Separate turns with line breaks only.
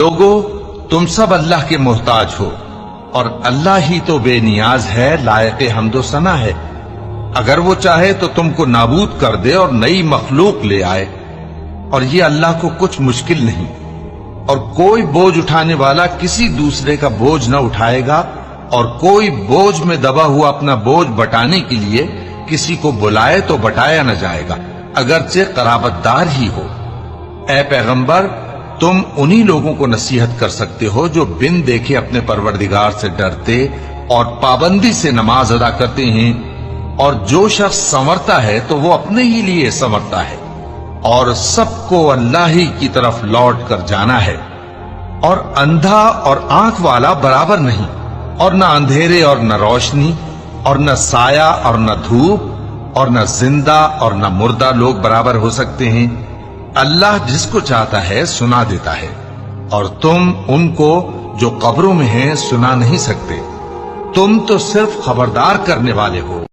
لوگو تم سب اللہ کے محتاج ہو اور اللہ ہی تو بے نیاز ہے، لائق حمد و ثنا ہے۔ اگر وہ چاہے تو تم کو نابود کر دے اور نئی مخلوق لے آئے، اور یہ اللہ کو کچھ مشکل نہیں۔ اور کوئی بوجھ اٹھانے والا کسی دوسرے کا بوجھ نہ اٹھائے گا، اور کوئی بوجھ میں دبا ہوا اپنا بوجھ بٹانے کے لیے کسی کو بلائے تو بٹایا نہ جائے گا، اگرچہ قرابت دار ہی ہو۔ اے پیغمبر، تم انہی لوگوں کو نصیحت کر سکتے ہو جو بن دیکھے اپنے پروردگار سے ڈرتے اور پابندی سے نماز ادا کرتے ہیں، اور جو شخص سنورتا ہے تو وہ اپنے ہی لیے سنورتا ہے، اور سب کو اللہ ہی کی طرف لوٹ کر جانا ہے۔ اور اندھا اور آنکھ والا برابر نہیں، اور نہ اندھیرے اور نہ روشنی، اور نہ سایہ اور نہ دھوپ، اور نہ زندہ اور نہ مردہ لوگ برابر ہو سکتے ہیں۔ اللہ جس کو چاہتا ہے سنا دیتا ہے، اور تم ان کو جو قبروں میں ہیں سنا نہیں سکتے، تم تو صرف خبردار کرنے والے ہو۔